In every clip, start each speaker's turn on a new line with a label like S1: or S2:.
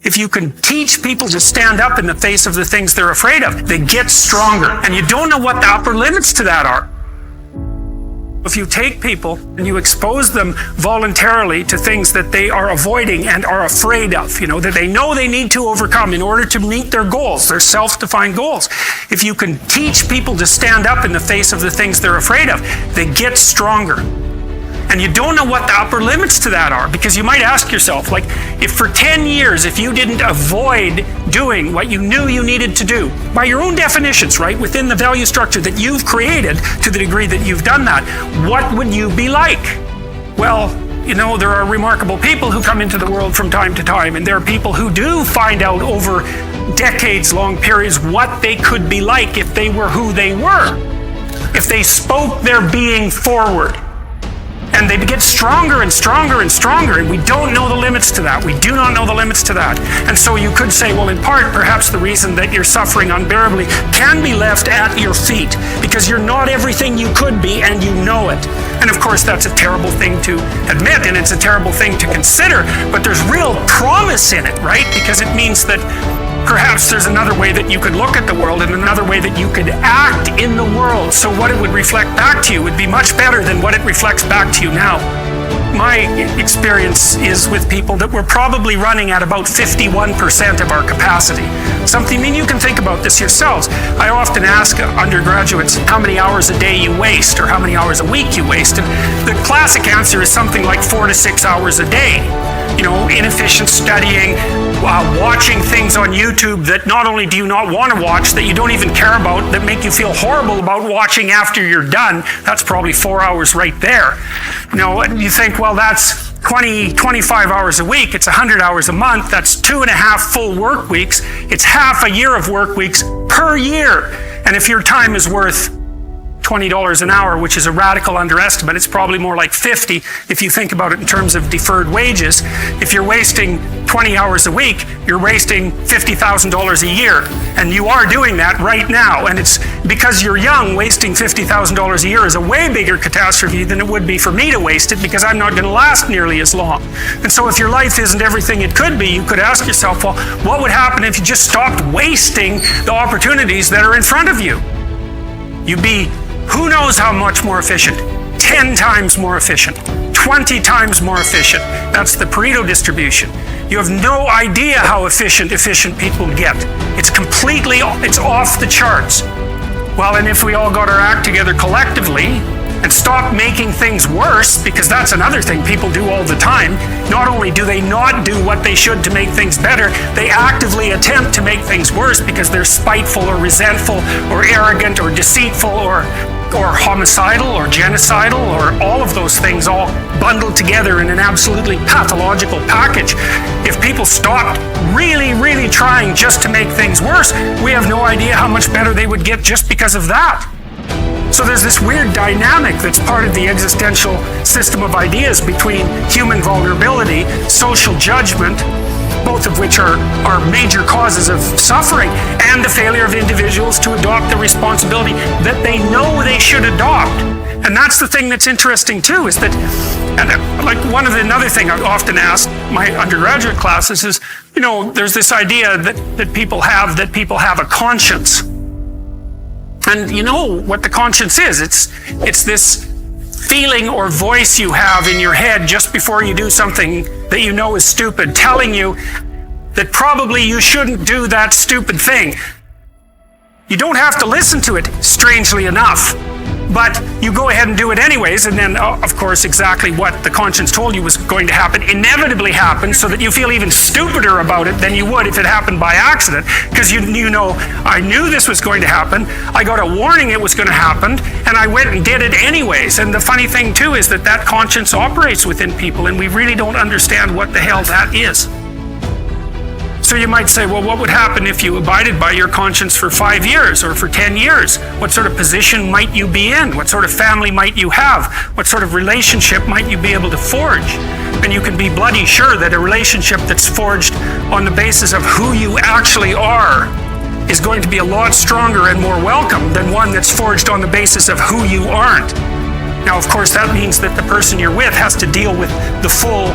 S1: If you can teach people to stand up in the face of the things they're afraid of, they get stronger. And you don't know what the upper limits to that are. If you take people and you expose them voluntarily to things that they are avoiding and are afraid of, that they know they need to overcome in order to meet their goals, their self-defined goals. If you can teach people to stand up in the face of the things they're afraid of, they get stronger. And you don't know what the upper limits to that are, because you might ask yourself, if for 10 years, if you didn't avoid doing what you knew you needed to do, by your own definitions, right, within the value structure that you've created to the degree that you've done that, what would you be like? Well, there are remarkable people who come into the world from time to time, and there are people who do find out over decades-long periods what they could be like if they were who they were, if they spoke their being forward. And they get stronger and stronger and stronger, and we don't know the limits to that. We do not know the limits to that. And so you could say, well, in part, perhaps the reason that you're suffering unbearably can be left at your feet, because you're not everything you could be, and you know it. And of course, that's a terrible thing to admit, and it's a terrible thing to consider, but there's real promise in it, right? Because it means that perhaps there's another way that you could look at the world and another way that you could act in the world. So what it would reflect back to you would be much better than what it reflects back to you now. My experience is with people that we're probably running at about 51% of our capacity. You can think about this yourselves. I often ask undergraduates how many hours a day you waste or how many hours a week you waste. And the classic answer is something like 4 to 6 hours a day. Inefficient studying, watching things on YouTube that not only do you not want to watch, that you don't even care about, that make you feel horrible about watching after you're done. That's probably 4 hours right there. And you think, well, that's 25 hours a week. It's 100 hours a month. That's 2.5 full work weeks. It's half a year of work weeks per year. And if your time is worth $20 an hour, which is a radical underestimate. It's probably more like 50 if you think about it in terms of deferred wages. If you're wasting 20 hours a week, you're wasting $50,000 a year. And you are doing that right now. And it's because you're young, wasting $50,000 a year is a way bigger catastrophe than it would be for me to waste it, because I'm not going to last nearly as long. And so if your life isn't everything it could be, you could ask yourself, well, what would happen if you just stopped wasting the opportunities that are in front of you? You'd be who knows how much more efficient? 10 times more efficient, 20 times more efficient. That's the Pareto distribution. You have no idea how efficient people get. It's off the charts. Well, and if we all got our act together collectively and stop making things worse, because that's another thing people do all the time. Not only do they not do what they should to make things better, they actively attempt to make things worse because they're spiteful or resentful or arrogant or deceitful or homicidal or genocidal or all of those things all bundled together in an absolutely pathological package. If people stopped really, really trying just to make things worse, we have no idea how much better they would get just because of that. So there's this weird dynamic that's part of the existential system of ideas between human vulnerability, social judgment, both of which are major causes of suffering, and the failure of individuals to adopt the responsibility that they know they should adopt. And that's the thing that's interesting too, is that, and another thing I often ask my undergraduate classes is, there's this idea that people have a conscience. And you know what the conscience is. It's this feeling or voice you have in your head just before you do something that you know is stupid, telling you that probably you shouldn't do that stupid thing. You don't have to listen to it, strangely enough, but you go ahead and do it anyways, and then, of course, exactly what the conscience told you was going to happen inevitably happens, so that you feel even stupider about it than you would if it happened by accident, because you know, I knew this was going to happen, I got a warning it was going to happen, and I went and did it anyways. And the funny thing too is that conscience operates within people, and we really don't understand what the hell that is. So you might say, well, what would happen if you abided by your conscience for 5 years or for 10 years? What sort of position might you be in? What sort of family might you have? What sort of relationship might you be able to forge? And you can be bloody sure that a relationship that's forged on the basis of who you actually are is going to be a lot stronger and more welcome than one that's forged on the basis of who you aren't. Now, of course, that means that the person you're with has to deal with the full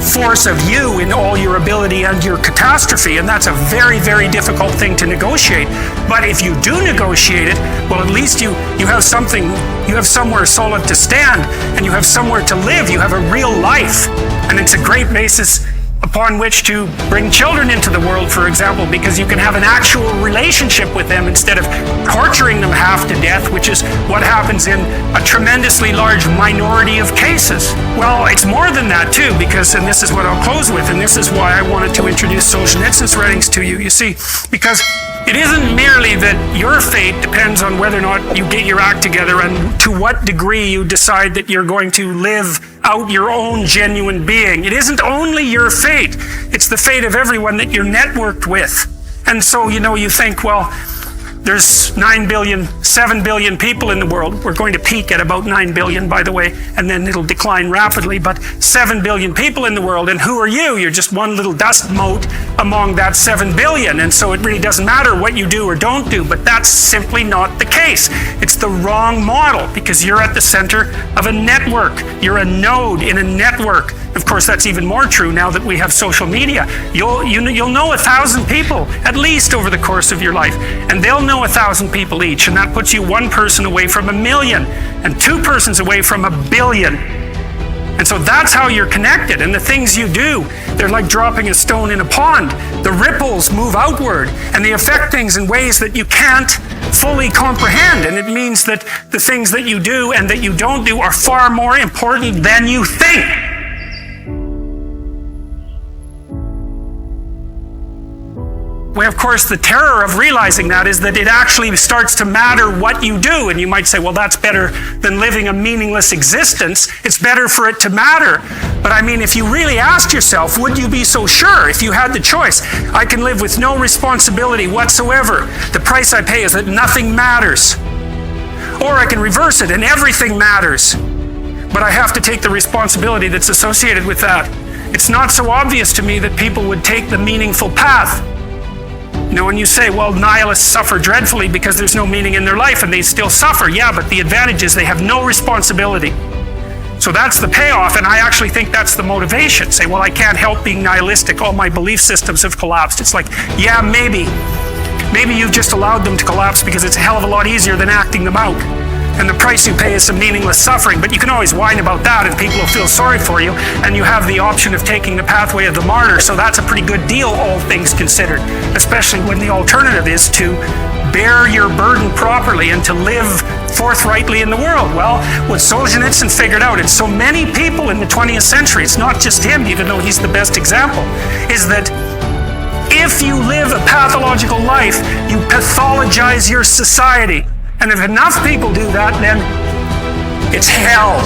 S1: force of you in all your ability and your catastrophe, and that's a very, very difficult thing to negotiate. But if you do negotiate it, well, at least you have something, you have somewhere solid to stand, and you have somewhere to live. You have a real life, and it's a great basis upon which to bring children into the world, for example, because you can have an actual relationship with them instead of torturing them half to death, which is what happens in a tremendously large minority of cases. Well, it's more than that too, because, and this is what I'll close with, and this is why I wanted to introduce Solzhenitsyn's writings to you, you see, because it isn't merely that your fate depends on whether or not you get your act together and to what degree you decide that you're going to live out your own genuine being. It isn't only your fate, it's the fate of everyone that you're networked with. And so, you think, well, there's 7 billion people in the world. We're going to peak at about 9 billion, by the way, and then it'll decline rapidly, but 7 billion people in the world, and who are you? You're just one little dust mote among that 7 billion, and so it really doesn't matter what you do or don't do, but that's simply not the case. It's the wrong model, because you're at the center of a network. You're a node in a network. Of course, that's even more true now that we have social media. You'll know 1,000 people, at least over the course of your life, and they'll know 1,000 people each, and that puts you one person away from 1 million, and 2 persons away from 1 billion. And so that's how you're connected, and the things you do, they're like dropping a stone in a pond. The ripples move outward, and they affect things in ways that you can't fully comprehend, and it means that the things that you do and that you don't do are far more important than you think. Well, of course, the terror of realizing that is that it actually starts to matter what you do. And you might say, well, that's better than living a meaningless existence. It's better for it to matter. But I mean, if you really asked yourself, would you be so sure if you had the choice? I can live with no responsibility whatsoever. The price I pay is that nothing matters. Or I can reverse it and everything matters. But I have to take the responsibility that's associated with that. It's not so obvious to me that people would take the meaningful path. When you say, well, nihilists suffer dreadfully because there's no meaning in their life and they still suffer. Yeah, but the advantage is they have no responsibility. So that's the payoff, and I actually think that's the motivation. Say, well, I can't help being nihilistic. All my belief systems have collapsed. It's like, yeah, maybe. Maybe you've just allowed them to collapse because it's a hell of a lot easier than acting them out. And the price you pay is some meaningless suffering, but you can always whine about that and people will feel sorry for you, and you have the option of taking the pathway of the martyr, so that's a pretty good deal, all things considered, especially when the alternative is to bear your burden properly and to live forthrightly in the world. Well, what Solzhenitsyn figured out in so many people in the 20th century, it's not just him, even though he's the best example, is that if you live a pathological life, you pathologize your society. And if enough people do that, then it's hell.